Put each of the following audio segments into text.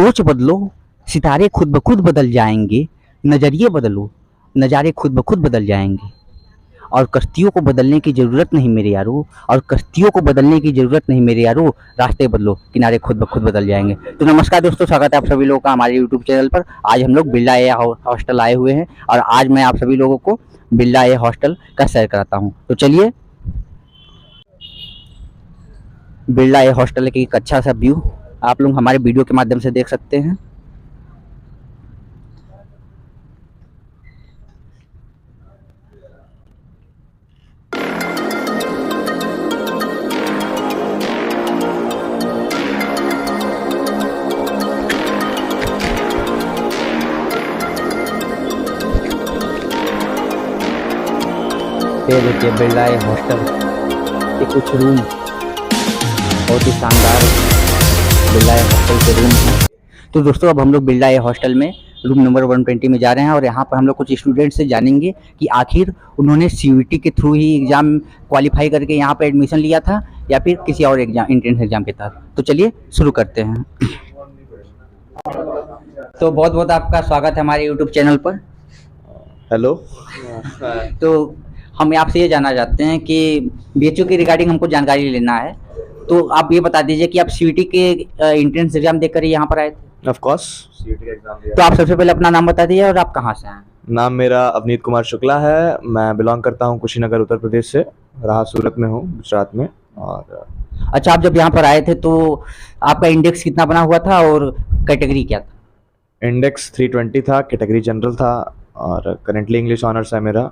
सोच बदलो, सितारे खुद ब खुद बदल जाएंगे। नज़रिए बदलो, नज़ारे खुद ब खुद बदल जाएंगे। और कश्तियों को बदलने की ज़रूरत नहीं मेरे यारो, और कश्तियों को बदलने की ज़रूरत नहीं मेरे यारो। रास्ते बदलो, किनारे खुद ब खुद बदल जाएंगे। तो नमस्कार दोस्तों, स्वागत है आप सभी लोगों का हमारे यूट्यूब चैनल पर। आज हम लोग बिरला ए हॉस्टल आए हुए हैं और आज मैं आप सभी लोगों को बिरला ए हॉस्टल का सैर कराता हूँ। तो चलिए, बिरला ए हॉस्टल का एक अच्छा सा व्यू आप लोग हमारे वीडियो के माध्यम से देख सकते हैं। ये देखिए बिरला ए हॉस्टल के कुछ रूम बहुत ही शानदार बिरला ए हॉस्टल के रूम हैं। तो दोस्तों, अब हम लोग बिरला ए हॉस्टल में रूम नंबर 120 में जा रहे हैं और यहाँ पर हम लोग कुछ स्टूडेंट से जानेंगे कि आखिर उन्होंने सीयूईटी के थ्रू ही एग्ज़ाम क्वालिफाई करके यहाँ पर एडमिशन लिया था या फिर किसी और एग्जाम, एंट्रेंस एग्जाम के तहत। तो चलिए शुरू करते हैं। तो बहुत बहुत आपका स्वागत है हमारे यूट्यूब चैनल पर। हेलो। तो हम आपसे ये जानना चाहते हैं कि बीएचयू के रिगार्डिंग हमको जानकारी लेना है। तो आप ये बता दीजिए कि आप सीयूईटी के एंट्रेंस एग्जाम देकर ही यहाँ पर आए थे? ऑफ कोर्स सीयूईटी का एग्जाम दिया। तो आप सबसे पहले अपना नाम बता दीजिए और आप कहाँ से हैं? नाम मेरा अवनीत कुमार शुक्ला है। मैं बिलोंग करता हूँ कुशीनगर उत्तर प्रदेश से। रहा सूरत में हूँ, गुजरात में। और अच्छा, आप जब यहाँ पर आए थे तो आपका इंडेक्स कितना बना हुआ था और कैटेगरी क्या था? इंडेक्स 320 था, कैटेगरी जनरल था और करेंटली इंग्लिश ऑनर्स है मेरा।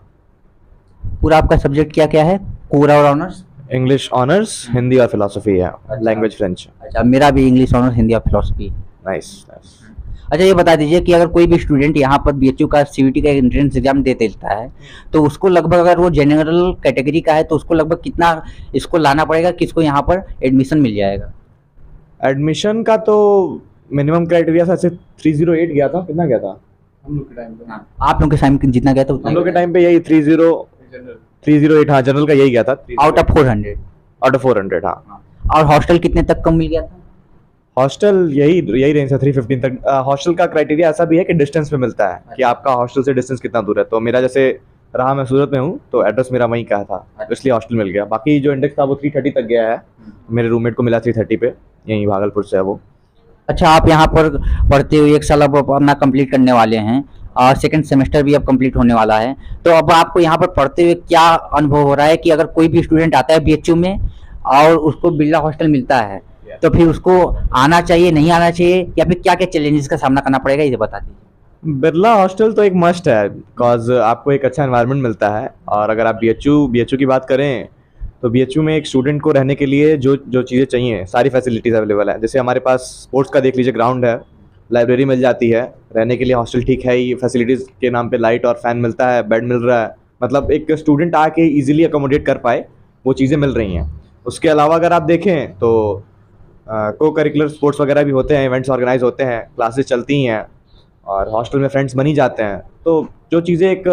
पूरा आपका सब्जेक्ट क्या क्या है, कोर और ऑनर्स? इंग्लिश ऑनर्स, हिंदी और फिलोसफी है। Language French. अच्छा, मेरा भी इंग्लिश ऑनर्स, हिंदी और फिलोसफी। Nice nice. अच्छा, ये बता दीजिए कि अगर कोई भी स्टूडेंट यहाँ पर बीएचयू का सीयूईटी का एंट्रेंस एग्जाम दे देता है तो उसको लगभग, अगर वो जनरल कैटेगरी का है तो उसको लगभग कितना इसको लाना पड़ेगा कि इसको यहाँ पर एडमिशन मिल जाएगा? एडमिशन का तो मिनिमम क्राइटेरिया से 308 गया था। कितना गया था हम लोग के टाइम पे? हाँ, आप लोग के टाइम जितना गया था उतना? हम लोग के टाइम पे यही 308। हाँ, जनरल का यही गया था। Out of 400? Out of 400। हाँ। और हॉस्टल कितने तक कम मिल गया था? हॉस्टल यही रेंज है, 315 तक। हॉस्टल का क्राइटेरिया ऐसा भी है कि डिस्टेंस पे मिलता है कि आपका हॉस्टल से डिस्टेंस कितना दूर है। तो मेरा जैसे रहा, मैं सूरत में हूँ तो एड्रेस मेरा वहीं का था, तो इसलिए हॉस्टल मिल गया। बाकी जो इंडेक्स था वो 330 तक गया है। मेरे रूममेट को मिला 330 पे, यहीं भागलपुर से है वो। अच्छा, आप यहाँ पर पढ़ते हुए 1 साल अब अपना कंप्लीट करने वाले हैं और सेकंड सेमेस्टर भी अब कंप्लीट होने वाला है। तो अब आपको यहाँ पर पढ़ते हुए क्या अनुभव हो रहा है कि अगर कोई भी स्टूडेंट आता है बीएचयू में और उसको बिरला हॉस्टल मिलता है तो फिर उसको आना चाहिए, नहीं आना चाहिए, या फिर क्या क्या चैलेंजेस का सामना करना पड़ेगा, ये बता दीजिए। बिरला हॉस्टल तो एक मस्ट है, बिकॉज आपको एक अच्छा एनवायरनमेंट मिलता है। और अगर आप बीएचयू की बात करें तो बीएचयू में एक स्टूडेंट को रहने के लिए जो चीज़ें चाहिए सारी फैसिलिटीज़ अवेलेबल है। जैसे हमारे पास स्पोर्ट्स का देख लीजिए, ग्राउंड है, लाइब्रेरी मिल जाती है, रहने के लिए हॉस्टल ठीक है ही, फैसिलिटीज़ के नाम पे लाइट और फैन मिलता है, बेड मिल रहा है। मतलब एक स्टूडेंट आके इजीली अकोमोडेट कर पाए वो चीज़ें मिल रही हैं। उसके अलावा अगर आप देखें तो को करिकुलर स्पोर्ट्स वगैरह भी होते हैं, इवेंट्स ऑर्गेनाइज होते हैं, क्लासेस चलती ही हैं और हॉस्टल में फ्रेंड्स बनी जाते हैं। तो जो चीज़ें एक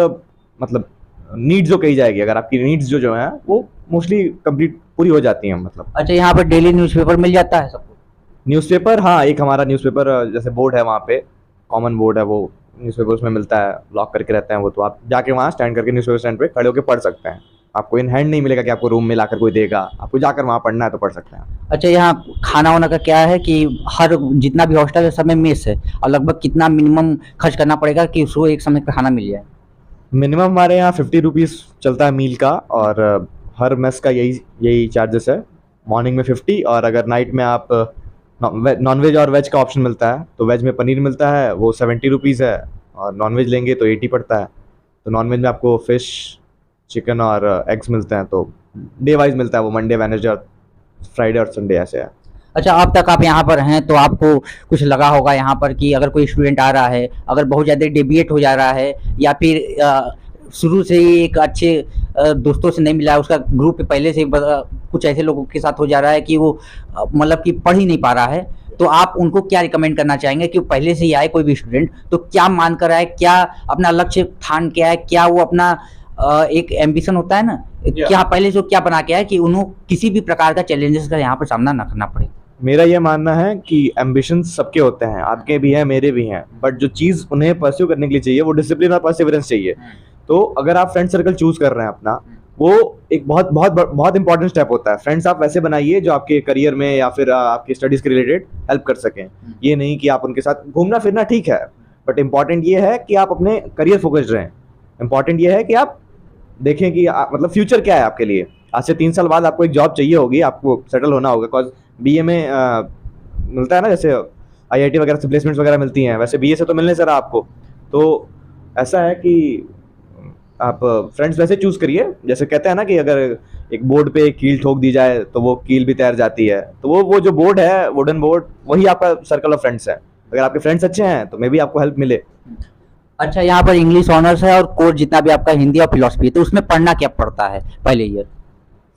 मतलब नीड्स जो कही जाएगी, अगर आपकी नीड्स जो हैं वो मोस्टली कंप्लीट पूरी हो जाती हैं। मतलब अच्छा, यहाँ पर डेली न्यूज़पेपर मिल जाता है सबको? न्यूज़पेपर, हाँ, एक हमारा न्यूज़पेपर जैसे बोर्ड है वहाँ पे, कॉमन बोर्ड है, वो न्यूज़पेपर उसमें मिलता है, लॉक करके रहते हैं वो। तो आप जाके वहाँ स्टैंड करके न्यूज़पेपर स्टैंड पे खड़े होकर पढ़ सकते हैं। आपको इन हैंड नहीं मिलेगा कि आपको रूम में लाकर कोई देगा, आपको जाकर वहाँ पढ़ना है तो पढ़ सकते हैं। अच्छा, यहाँ खाना वाना का क्या है कि हर जितना भी हॉस्टल है सब में मेस है और लगभग कितना मिनिमम खर्च करना पड़ेगा कि उसको एक समय का खाना मिल जाए? मिनिमम हमारे यहाँ 50 रुपीज़ चलता है मील का और हर मेस का यही चार्जेस है। मॉर्निंग में 50 और अगर नाइट में आप नॉन वेज और वेज का ऑप्शन मिलता है तो वेज में पनीर मिलता है, वो 70 रुपीज़ है, और नॉन वेज लेंगे तो 80 पड़ता है। तो नॉन वेज में आपको फिश, चिकन और एग्स मिलते हैं, तो डे वाइज मिलता है वो, मंडे, वेडनेसडे और फ्राइडे और संडे ऐसे है। अच्छा, अब तक आप यहाँ पर हैं तो आपको कुछ लगा होगा यहाँ पर कि अगर कोई स्टूडेंट आ रहा है, अगर बहुत ज़्यादा डेविएट हो जा रहा है या फिर शुरू से ही एक अच्छे दोस्तों से नहीं मिला है, उसका ग्रुप पहले से कुछ ऐसे लोगों के साथ हो जा रहा है कि वो मतलब कि पढ़ ही नहीं पा रहा है, तो आप उनको क्या रिकमेंड करना चाहेंगे कि पहले से ही आए कोई भी स्टूडेंट तो क्या मान कर आए, क्या अपना लक्ष्य ठान के आए, क्या वो अपना एक एम्बिशन होता है ना, क्या पहले से क्या बना के आए कि उन्होंने किसी भी प्रकार का चैलेंजेस का यहाँ पर सामना ना करना पड़े? मेरा ये मानना है कि एम्बिशन सबके होते हैं, आपके भी हैं, मेरे भी हैं, बट जो चीज़ उन्हें परस्यू करने के लिए चाहिए वो डिसिप्लिन और परसिवरेंस चाहिए। तो अगर आप फ्रेंड सर्कल चूज कर रहे हैं अपना, वो एक बहुत बहुत बहुत इंपॉर्टेंट स्टेप होता है। फ्रेंड्स आप वैसे बनाइए जो आपके करियर में या फिर आपकी स्टडीज के रिलेटेड हेल्प कर सकें। ये नहीं कि आप उनके साथ घूमना फिरना ठीक है, बट इंपॉर्टेंट ये है कि आप अपने करियर फोकस्ड रहें। इंपॉर्टेंट ये है कि आप देखें कि मतलब फ्यूचर क्या है आपके लिए। आज से 3 साल बाद आपको एक जॉब चाहिए होगी, आपको सेटल होना होगा, बिकॉज बीए में मिलता है ना, जैसे आईआईटी वगैरह से प्लेसमेंट्स वगैरह मिलती हैं, वैसे बीए से तो मिलने सर आपको। तो ऐसा है कि आप फ्रेंड्स वैसे चूज करिए, जैसे कहते हैं ना कि अगर एक बोर्ड पे एक कील ठोक दी जाए तो वो कील भी तैर जाती है। तो वो जो बोर्ड है, वुडन बोर्ड, वही आपका सर्कल ऑफ फ्रेंड्स है। अगर आपके फ्रेंड्स अच्छे हैं तो मे भी आपको हेल्प मिले। अच्छा, यहाँ पर इंग्लिश ऑनर्स है और कोर्स जितना भी आपका हिंदी और फिलोसफी है, तो उसमें पढ़ना क्या पड़ता है पहले ईयर?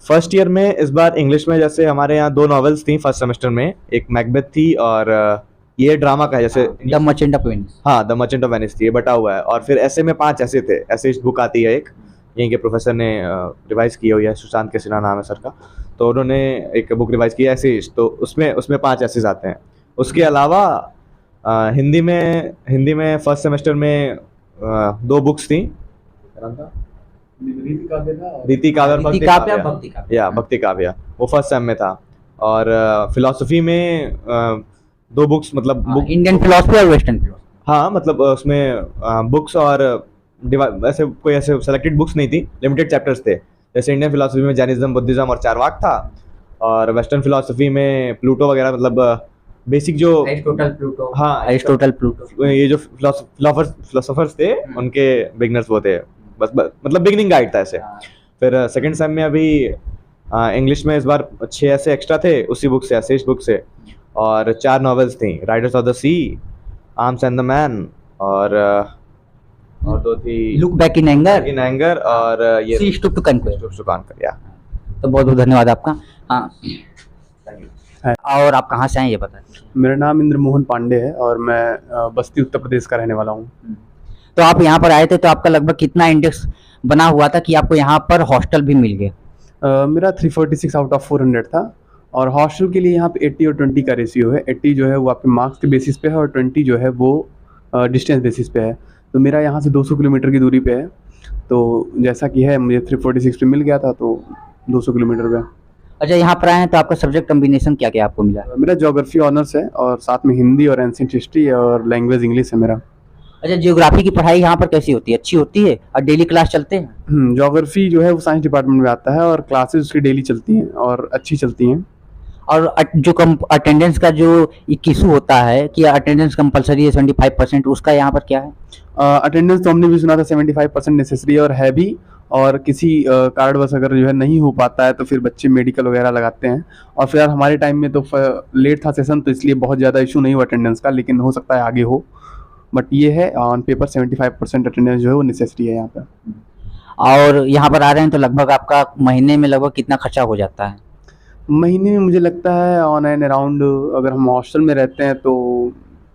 फर्स्ट ईयर में इस बार इंग्लिश में जैसे हमारे यहाँ 2 नॉवेल्स थी फर्स्ट सेमेस्टर में, एक मैकबेथ थी और ये ड्रामा का है जैसे द मर्चेंट ऑफ वेनिस। हाँ द मर्चेंट ऑफ वेनिस थी, ये बटा हुआ है। और फिर ऐसे में 5 ऐसे थे, ऐसे बुक आती है एक, यहीं के प्रोफेसर ने रिवाइज की हुई है, सुशांत के सिन्हा नाम है सर का। तो उन्होंने एक बुक रिवाइज की है ऐसे, तो उसमें 5 ऐसे आते हैं। उसके अलावा हिंदी में फर्स्ट सेमेस्टर में 2 बुक्स थी। रीति काव्य और रीति काव्य, भक्ति काव्य। या भक्ति काव्य, वो फर्स्ट सेम में था। और फिलॉसफी में 2 बुक्स, मतलब बुक, इंडियन फिलोसफी और वेस्टर्न फिलोसफी। हाँ मतलब उसमें बुक्स और ऐसे कोई ऐसे सेलेक्टेड बुक्स नहीं थी, लिमिटेड चैप्टर्स थे। जैसे इंडियन फिलोसफी में जैनिज्म, बुद्धिज्म और चारवाक था, और वेस्टर्न फिलोसफी में प्लूटो वगैरह, मतलब बेसिक जो एरिस्टोटल, प्लूटो। हाँ एरिस्टोटल, प्लूटो, ये जो फिलोसफर्स थे उनके बिगनर्स वो थे, बस मतलब बिगनिंग गाइड था ऐसे। फिर सेकंड सेम में अभी इंग्लिश में इस बार 6 ऐसे एक्स्ट्रा थे उसी बुक से, ऐसे बुक से, और 4 नॉवेल्स थी, Riders of the Sea, Arms and the Man, और 2 थी लुक बैक इन एंगर, और ये सी स्टूप टू कन्क्वेस्ट। या। तो बहुत बहुत धन्यवाद आपका। हाँ, और आप कहाँ से आए ये बताएं। मेरा नाम इंद्र मोहन पांडे है और मैं बस्ती उत्तर प्रदेश का रहने वाला हूँ। तो आप यहाँ पर आए थे, तो आपका लगभग कितना इंडेक्स बना हुआ था कि आपको यहाँ पर हॉस्टल भी मिल गया? मेरा 346 आउट ऑफ 400 था, और हॉस्टल के लिए यहाँ पे 80 और 20 का रेशियो है। 80 जो है वो आपके मार्क्स के बेसिस पे है, और 20 जो है वो डिस्टेंस बेसिस पे है। तो मेरा यहाँ से 200 किलोमीटर की दूरी पे है, तो जैसा कि है मुझे 346 पे मिल गया था, तो 200 किलोमीटर पे। अच्छा, यहाँ पर आए हैं तो आपका सब्जेक्ट कम्बिनेशन क्या क्या आपको मिला? मेरा ज्योग्राफी ऑनर्स है, और साथ में हिंदी और एंशिएंट हिस्ट्री है, और लैंग्वेज इंग्लिश है मेरा। अच्छा, जियोग्राफी की पढ़ाई यहाँ पर कैसी होती है? अच्छी होती है और डेली क्लास चलते हैं? ज्योग्राफी जो है वो साइंस डिपार्टमेंट में आता है, और क्लासेस उसकी डेली चलती हैं और अच्छी चलती हैं। और जो अटेंडेंस का जो एक इशू होता है कि अटेंडेंस कंपलसरी है 75%, उसका यहाँ पर क्या है? अटेंडेंस तो हमने भी सुना था 75% नेसेसरी और है भी, और किसी कार्ड बस अगर जो है नहीं हो पाता है तो फिर बच्चे मेडिकल वगैरह लगाते हैं। और फिर हमारे टाइम में तो लेट था सेशन, तो इसलिए बहुत ज़्यादा इशू नहीं हुआ अटेंडेंस का, लेकिन हो सकता है आगे हो। बट ये है ऑन पेपर 75% अटेंडेंस जो है वो नेसेसरी है यहाँ पर। और यहाँ पर आ रहे हैं तो लगभग आपका महीने में लगभग कितना खर्चा हो जाता है? महीने में मुझे लगता है ऑन एंड अराउंड, अगर हम हॉस्टल में रहते हैं तो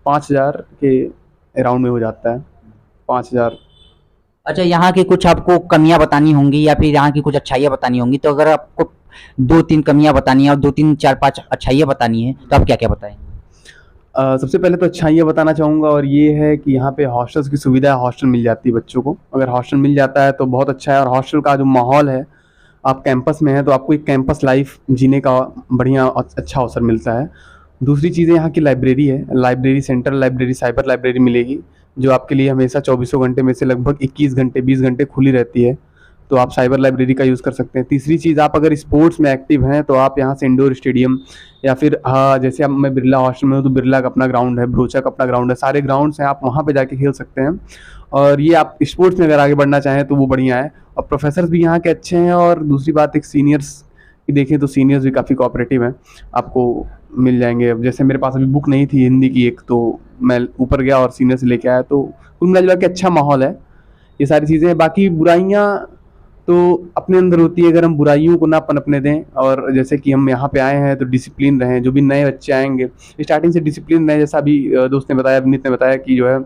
5,000 के अराउंड में हो जाता है, 5,000। अच्छा, यहाँ की कुछ आपको कमियां बतानी होंगी या फिर यहाँ की कुछ अच्छाइयाँ बतानी होंगी, तो अगर आपको 2-3 कमियां बतानी है और 2-3, 4-5 अच्छाइयाँ बतानी है तो आप क्या क्या बताएं? सबसे पहले तो अच्छाइयाँ बताना चाहूँगा, और ये है कि यहाँ पे हॉस्टल्स की सुविधा है, हॉस्टल मिल जाती है बच्चों को। अगर हॉस्टल मिल जाता है तो बहुत अच्छा है। और हॉस्टल का जो माहौल है, आप कैंपस में हैं तो आपको एक कैंपस लाइफ जीने का बढ़िया अच्छा अवसर मिलता है। दूसरी चीज़ें यहाँ की लाइब्रेरी है, library, central library, cyber library मिलेगी, जो आपके लिए हमेशा 24 घंटे में से लगभग 21 घंटे 20 घंटे खुली रहती है, तो आप साइबर लाइब्रेरी का यूज़ कर सकते हैं। तीसरी चीज़, आप अगर स्पोर्ट्स में एक्टिव हैं तो आप यहाँ से इंडोर स्टेडियम, या फिर जैसे अब मैं बिरला हॉस्टल में हूँ तो बिरला का अपना ग्राउंड है, ब्रोचा का अपना ग्राउंड है, सारे ग्राउंड्स हैं, आप वहाँ पे जाके खेल सकते हैं। और ये आप स्पोर्ट्स में अगर आगे बढ़ना चाहें तो वो बढ़िया है। और प्रोफेसर्स भी यहाँ के अच्छे हैं। और दूसरी बात, एक सीनियर्स की देखें तो सीनियर्स भी काफ़ी कोऑपरेटिव हैं, आपको मिल जाएंगे। अब जैसे मेरे पास अभी बुक नहीं थी हिंदी की एक, तो मैं ऊपर गया और सीनियर से लेके आया, तो कुल मिला जुला के अच्छा माहौल है। ये सारी चीज़ें, बाकी बुराइयाँ तो अपने अंदर होती है, अगर हम बुराइयों को ना पनपने दें। और जैसे कि हम यहाँ पे आए हैं तो डिसिप्लिन रहें, जो भी नए बच्चे आएंगे स्टार्टिंग से डिसिप्लिन रहें। जैसा अभी दोस्त ने बताया, विनीत ने बताया कि जो है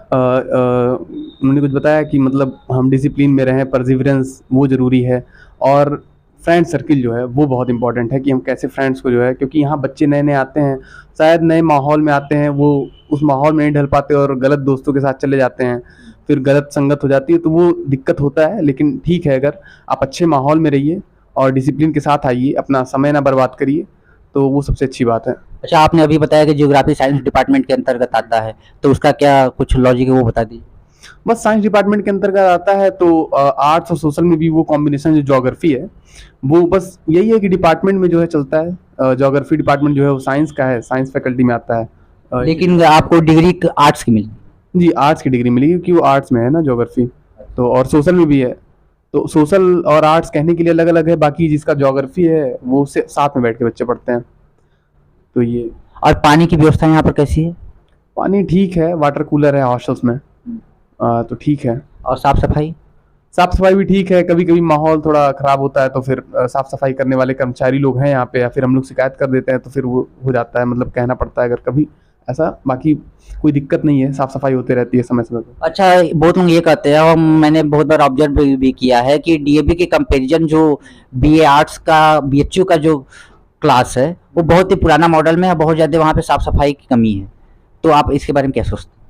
उन्होंने कुछ बताया कि मतलब हम डिसिप्लिन में रहें, परसिवरेंस वो ज़रूरी है। और फ्रेंड सर्किल जो है वो बहुत इंपॉर्टेंट है कि हम कैसे फ्रेंड्स को जो है, क्योंकि यहाँ बच्चे नए नए आते हैं, शायद नए माहौल में आते हैं, वो उस माहौल में नहीं ढल पाते और गलत दोस्तों के साथ चले जाते हैं, फिर गलत संगत हो जाती है, तो वो दिक्कत होता है। लेकिन ठीक है, अगर आप अच्छे माहौल में रहिए और डिसिप्लिन के साथ आइए, अपना समय ना बर्बाद करिए, तो वो सबसे अच्छी बात है। अच्छा, आपने अभी बताया कि ज्योग्राफी साइंस डिपार्टमेंट के अंतर्गत आता है, तो उसका क्या कुछ लॉजिक है वो बता दीजिए। बस साइंस डिपार्टमेंट के अंतर्गत आता है, तो आर्ट्स और सोशल में भी वो कॉम्बिनेशन जो ज्योग्राफी है, वो बस यही है कि डिपार्टमेंट में जो है चलता है। ज्योग्राफी डिपार्टमेंट जो है वो साइंस का है, साइंस फैकल्टी में आता है। लेकिन आपको डिग्री आर्ट्स की मिली? जी, आर्ट्स की डिग्री मिली, क्योंकि वो आर्ट्स में है ना ज्योग्राफी, तो और सोशल में भी है। तो सोशल और आर्ट्स कहने के लिए अलग अलग है, बाकी जिसका ज्योग्राफी है वो से साथ में बैठ के बच्चे पढ़ते हैं। तो ये और पानी की व्यवस्था यहाँ पर कैसी है? पानी ठीक है, वाटर कूलर है हॉस्टल्स में, तो ठीक है। और साफ सफाई? साफ सफाई भी ठीक है, कभी कभी माहौल थोड़ा खराब होता है तो फिर साफ सफाई करने वाले कर्मचारी लोग हैं यहाँ पे, या फिर हम लोग शिकायत कर देते हैं तो फिर वो हो जाता है, मतलब कहना पड़ता है अगर कभी ऐसा। बाकी कोई दिक्कत नहीं है, साफ सफाई होती रहती है समय समय पर। अच्छा, बहुत लोग ये कहते हैं और मैंने बहुत बार ऑब्जर्व भी किया है कि डीएवी के कंपैरिजन जो बीए आर्ट्स का बीएचयू का जो क्लास है वो बहुत ही पुराना मॉडल में है, बहुत ज़्यादा वहाँ पे साफ सफाई की कमी है, तो आप इसके बारे में क्या सोचते हैं?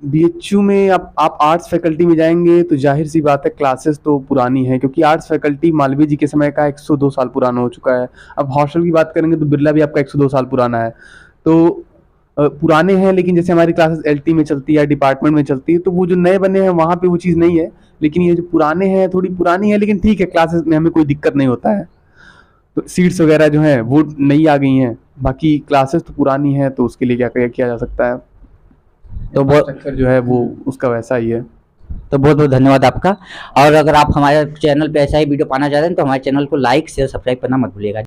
बीएचयू में आप आर्ट्स फैकल्टी में जाएंगे तो जाहिर सी बात है क्लासेस तो पुरानी है, क्योंकि आर्ट्स फैकल्टी मालवीय जी के समय का 102 साल पुराना हो चुका है। अब हॉस्टल की बात करेंगे तो बिरला भी आपका 102 साल पुराना है, तो पुराने हैं। लेकिन जैसे हमारी क्लासेस एलटी में चलती है या डिपार्टमेंट में चलती है, तो वो जो नए बने हैं वहाँ पे वो चीज़ नहीं है, लेकिन ये जो पुराने हैं थोड़ी पुरानी है, लेकिन ठीक है, क्लासेस में हमें कोई दिक्कत नहीं होता है। तो सीट्स वगैरह जो हैं वो नई आ गई हैं, बाकी क्लासेस तो पुरानी है, तो उसके लिए क्या किया जा सकता है। तो बहुत स्ट्रक्चर जो है वो उसका वैसा ही है। तो बहुत बहुत धन्यवाद आपका। और अगर आप हमारे चैनल पे ऐसा ही वीडियो पाना चाहते हैं तो हमारे चैनल को लाइक शेयर सब्सक्राइब करना मत भूलिएगा।